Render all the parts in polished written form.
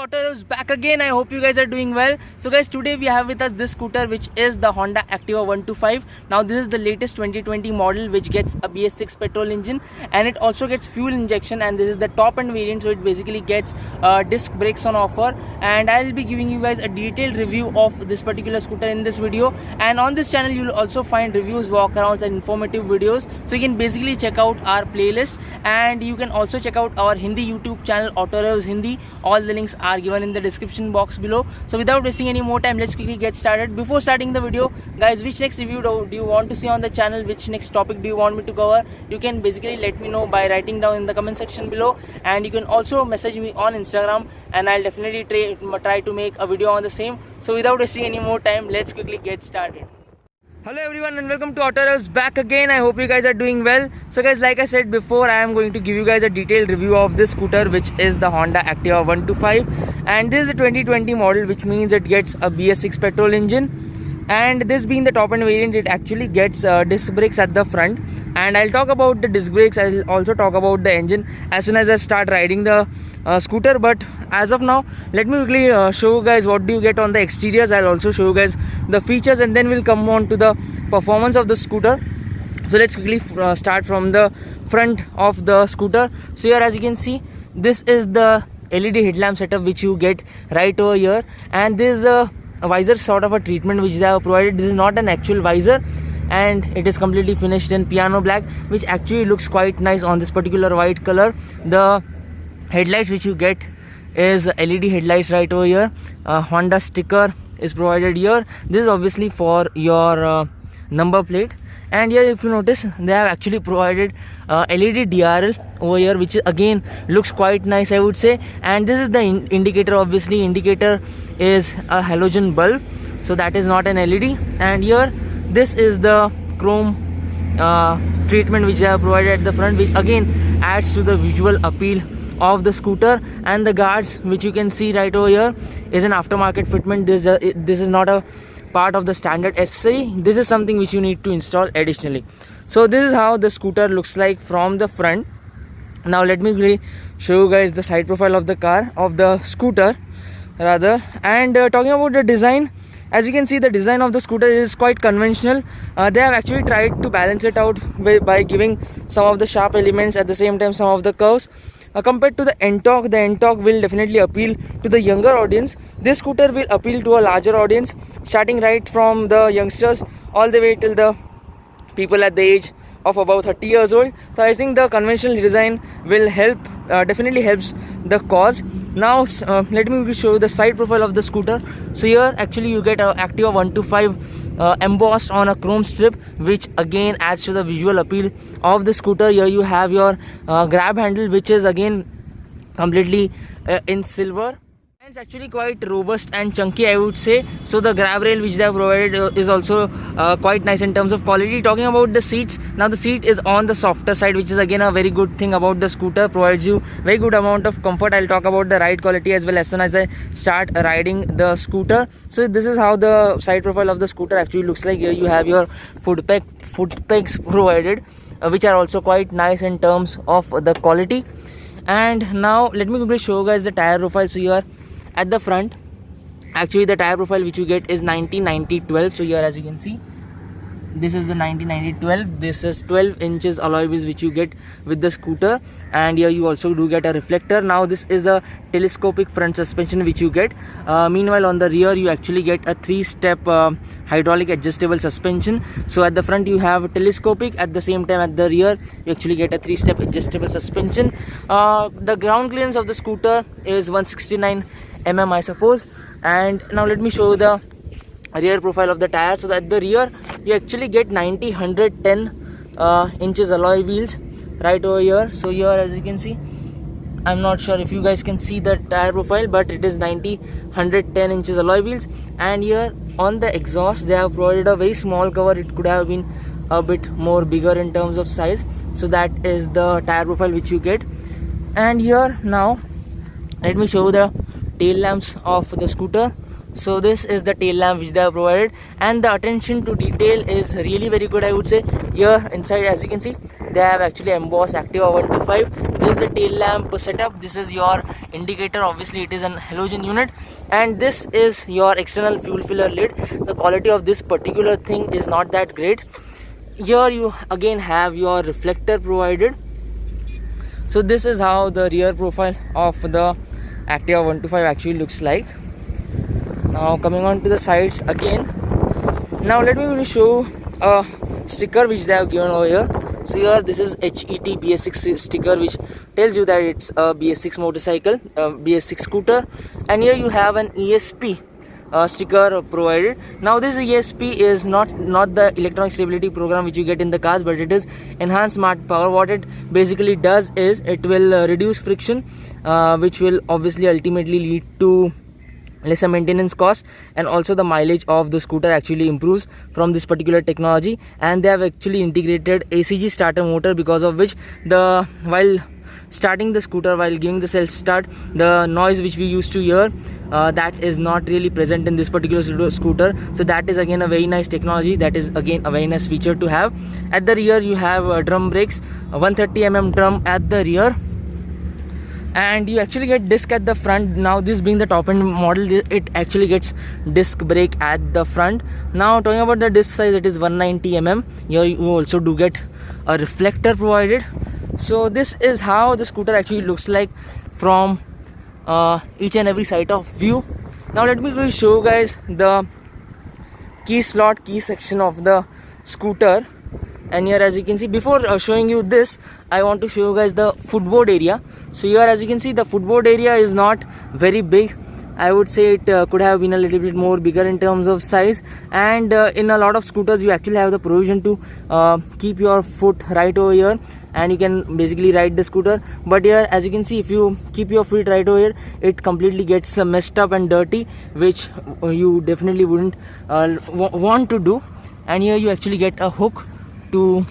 Auto is back again. I hope you guys are doing well. So guys, today we have with us this scooter which is the Honda Activa 125. Now this is the latest 2020 model which gets a BS6 petrol engine and it also gets fuel injection, and this is the top end variant, so it basically gets disc brakes on offer. And I'll be giving you guys a detailed review of this particular scooter in this video, and on this channel you'll also find reviews, walkarounds and informative videos, so you can basically check out our playlist, and you can also check out our Hindi YouTube channel Auto Revs Hindi. All the links are given in the description box below. So without wasting any more time, let's quickly get started. Before starting the video, guys, which next review do you want to see on the channel? Which next topic do you want me to cover? You can basically let me know by writing down in the comment section below, and you can also message me on Instagram and I'll definitely try to make a video on the same. So without wasting any more time, let's quickly get started. Hello everyone and welcome to Auto Revs back again. I hope you guys are doing well. So guys, like I said before, I am going to give you guys a detailed review of this scooter which is the Honda Activa 125, and this is a 2020 model, which means it gets a BS6 petrol engine. And this being the top end variant, it actually gets disc brakes at the front, and I'll talk about the disc brakes. I'll also talk about the engine as soon as I start riding the scooter. But as of now, let me quickly show you guys what do you get on the exteriors. I'll also show you guys the features, and then we'll come on to the performance of the scooter. So let's quickly start from the front of the scooter. So here, as you can see, this is the LED headlamp setup which you get right over here, and this is a visor sort of a treatment which they have provided. This is not an actual visor, and it is completely finished in piano black, which actually looks quite nice on this particular white color. The headlights which you get is LED headlights right over here. Honda sticker is provided here. This is obviously for your number plate, and here if you notice, they have actually provided LED DRL over here, which again looks quite nice, I would say. And this is the indicator. Obviously indicator is a halogen bulb, so that is not an LED. And here, this is the chrome treatment which they have provided at the front, which again adds to the visual appeal of the scooter. And the guards which you can see right over here is an aftermarket fitment. This is not a part of the standard accessory. This is something which you need to install additionally. So this is how the scooter looks like from the front. Now let me really show you guys the side profile of the scooter rather. And talking about the design, as you can see, the design of the scooter is quite conventional. They have actually tried to balance it out by giving some of the sharp elements, at the same time some of the curves. Compared to the Ntorq will definitely appeal to the younger audience. This scooter will appeal to a larger audience, starting right from the youngsters all the way till the people at the age of about 30 years old. So I think the conventional design will help, definitely helps the cause. Now let me show you the side profile of the scooter. So here actually you get a Activa 125 embossed on a chrome strip, which again adds to the visual appeal of the scooter. Here you have your grab handle, which is again completely in silver. It's actually quite robust and chunky, I would say. So the grab rail which they have provided is also quite nice in terms of quality. Talking about the seats, now the seat is on the softer side, which is again a very good thing about the scooter. Provides you very good amount of comfort. I'll talk about the ride quality as well as soon as I start riding the scooter. So this is how the side profile of the scooter actually looks like. Here you have your foot pegs provided, which are also quite nice in terms of the quality. And now let me quickly show you guys the tire profile. So here at the front, actually the tire profile which you get is 90-90-12. So here, as you can see, this is the 90-90-12. This is 12 inches alloy wheels which you get with the scooter, and here you also do get a reflector. Now this is a telescopic front suspension which you get. Meanwhile on the rear you actually get a 3-step hydraulic adjustable suspension. So at the front you have telescopic, at the same time at the rear you actually get a 3-step adjustable suspension. The ground clearance of the scooter is 169 mm, I suppose. And now let me show you the rear profile of the tire. So at the rear you actually get 90-110 inches alloy wheels right over here. So here, as you can see, I'm not sure if you guys can see the tire profile, but it is 90-110 inches alloy wheels. And here on the exhaust they have provided a very small cover. It could have been a bit more bigger in terms of size. So that is the tire profile which you get. And here now let me show you the tail lamps of the scooter. So this is the tail lamp which they have provided, and the attention to detail is really very good, I would say. Here inside, as you can see, they have actually embossed Activa 125. This is the tail lamp setup. This is your indicator. Obviously it is an halogen unit, and this is your external fuel filler lid. The quality of this particular thing is not that great. Here you again have your reflector provided. So this is how the rear profile of the Activa 125 actually looks like. Now coming on to the sides again. Now let me really show a sticker which they have given over here. So here this is HET BS6 sticker, which tells you that it's a BS6 motorcycle, BS6 scooter, and here you have an ESP sticker provided. Now this ESP is not the electronic stability program which you get in the cars, but it is enhanced smart power. What it basically does is it will reduce friction, which will obviously ultimately lead to lesser maintenance cost, and also the mileage of the scooter actually improves from this particular technology. And they have actually integrated ACG starter motor, because of which while starting the scooter, while giving the self start, the noise which we used to hear, that is not really present in this particular scooter. So that is again a very nice technology. That is again a very nice feature to have. At the rear you have drum brakes, 130mm drum at the rear, and you actually get disc at the front. Now this being the top end model, it actually gets disc brake at the front. Now talking about the disc size, it is 190mm. Here you also do get a reflector provided. So this is how the scooter actually looks like from each and every side of view. Now let me really show you guys the key slot, key section of the scooter. And here, as you can see, before showing you this, I want to show you guys the footboard area. So here, as you can see, the footboard area is not very big. I would say it could have been a little bit more bigger in terms of size. And in a lot of scooters, you actually have the provision to keep your foot right over here, and you can basically ride the scooter. But here, as you can see, if you keep your feet right over here, it completely gets messed up and dirty, which you definitely wouldn't want to do. And here you actually get a hook to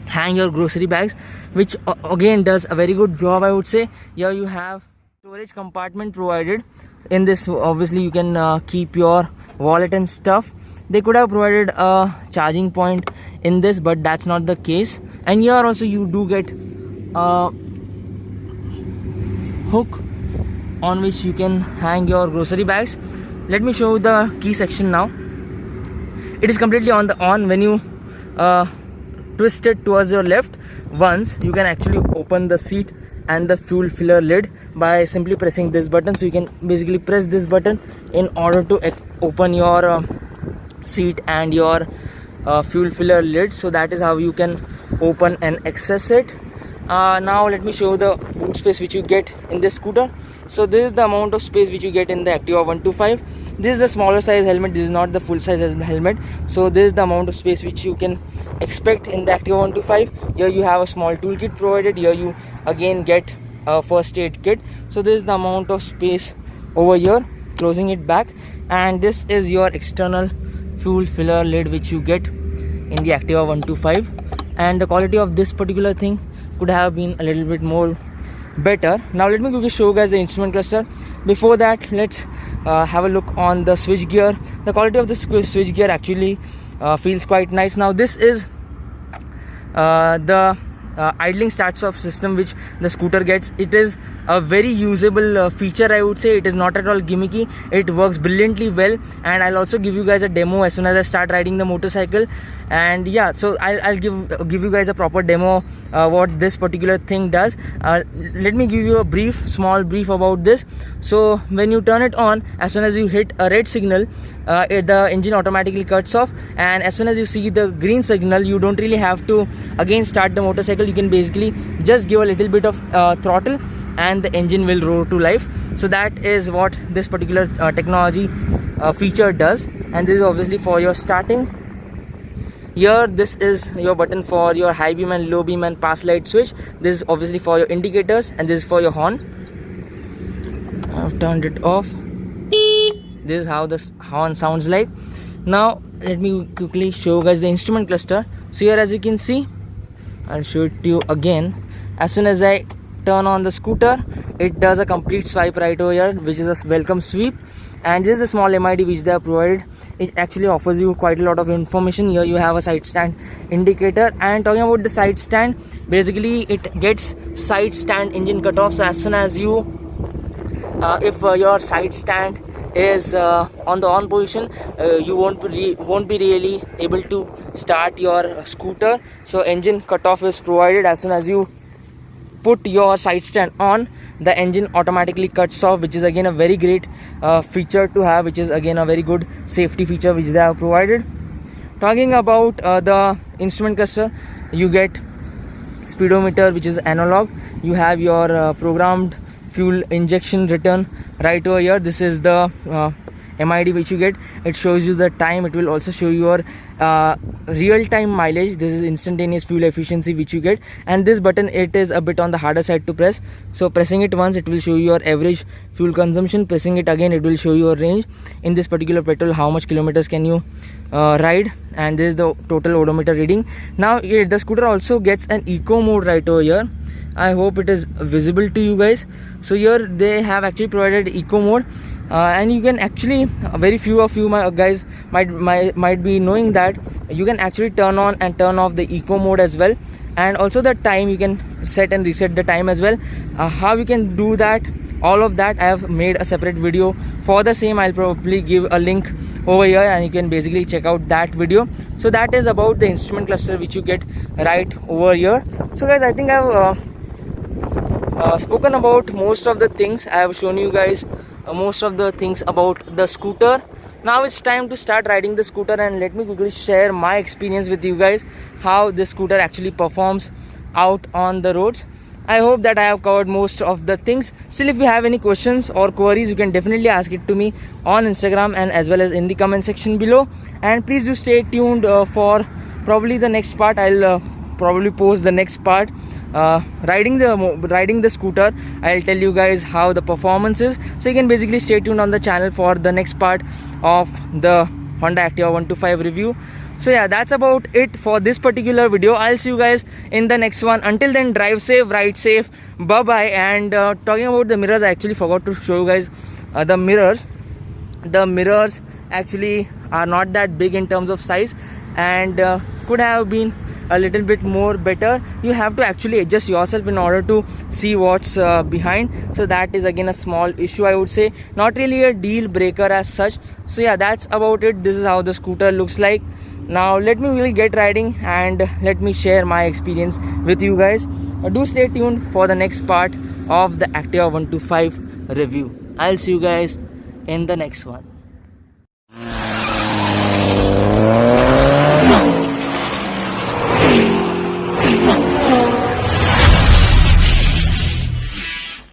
hang your grocery bags, which again does a very good job, I would say. Here you have storage compartment provided. In this, obviously you can keep your wallet and stuff. They could have provided a charging point in this, but that's not the case. And here also you do get a hook on which you can hang your grocery bags. Let me show you the key section now. It is completely on. When you twist it towards your left once, you can actually open the seat and the fuel filler lid by simply pressing this button. So you can basically press this button in order to open your seat and your fuel filler lid. So that is how you can open and access it. Now let me show the boot space which you get in this scooter. So this is the amount of space which you get in the Activa 125. This is the smaller size helmet. This is not the full size helmet. So this is the amount of space which you can expect in the Activa 125. Here you have a small toolkit provided. Here you again get a first aid kit. So this is the amount of space over here. Closing it back, and this is your external fuel filler lid which you get in the Activa 125. And the quality of this particular thing could have been a little bit more better. Now let me quickly show you guys the instrument cluster. Before that, let's have a look on the switch gear. The quality of the switch gear actually feels quite nice. Now this is the idling starts off system which the scooter gets. It is a very usable feature, I would say. It is not at all gimmicky. It works brilliantly well, and I'll also give you guys a demo as soon as I start riding the motorcycle. And yeah, so I'll give you guys a proper demo what this particular thing does. Let me give you a small brief about this. So when you turn it on, as soon as you hit a red signal, the engine automatically cuts off, and as soon as you see the green signal, you don't really have to again start the motorcycle. You can basically just give a little bit of throttle and the engine will roar to life. So that is what this particular technology feature does. And this is obviously for your starting. Here this is your button for your high beam and low beam and pass light switch. This is obviously for your indicators, and this is for your horn. I've turned it off. This is how this horn sounds like. Now let me quickly show you guys the instrument cluster. So here, as you can see, I'll show it to you again. As soon as I turn on the scooter, it does a complete swipe right over here, which is a welcome sweep. and this is a small MID which they have provided. It actually offers you quite a lot of information. Here you have a side stand indicator, and talking about the side stand, basically it gets side stand engine cutoff. So as soon as you if your side stand is on the on position, you won't be really able to start your scooter. So engine cutoff is provided. As soon as you put your side stand on, the engine automatically cuts off, which is again a very great feature to have, which is again a very good safety feature which they have provided. Talking about the instrument cluster, you get speedometer, which is analog. You have your programmed fuel injection written right over here. This is the MID which you get. It shows you the time. It will also show your real time mileage. This is instantaneous fuel efficiency which you get, and this button, it is a bit on the harder side to press. So pressing it once, it will show your average fuel consumption. Pressing it again, it will show your range. In this particular petrol, how much kilometers can you ride, and this is the total odometer reading. Now the scooter also gets an eco mode right over here. I hope it is visible to you guys. So here they have actually provided eco mode, and you can actually, very few of you guys might be knowing that you can actually turn on and turn off the eco mode as well, and also the time you can set and reset the time as well. How you can do that, all of that I have made a separate video for the same. I'll probably give a link over here, and you can basically check out that video. So that is about the instrument cluster which you get right over here. So guys, I think I've spoken about most of the things. I have shown you guys most of the things about the scooter. Now it's time to start riding the scooter, and let me quickly share my experience with you guys, how this scooter actually performs out on the roads. I hope that I have covered most of the things. Still, if you have any questions or queries, you can definitely ask it to me on Instagram and as well as in the comment section below. And please do stay tuned for probably the next part. I'll probably post the next part riding the scooter. I'll tell you guys how the performance is, so you can basically stay tuned on the channel for the next part of the Honda Activa 125 review. So yeah, that's about it for this particular video. I'll see you guys in the next one. Until then, drive safe, ride safe, bye bye. And talking about the mirrors, I actually forgot to show you guys the mirrors. The mirrors actually are not that big in terms of size, and could have been a little bit more better. You have to actually adjust yourself in order to see what's behind. So that is again a small issue, I would say. Not really a deal breaker as such. So yeah, that's about it. This is how the scooter looks like. Now let me really get riding, and let me share my experience with you guys. Do stay tuned for the next part of the Activa 125 review. I'll see you guys in the next one.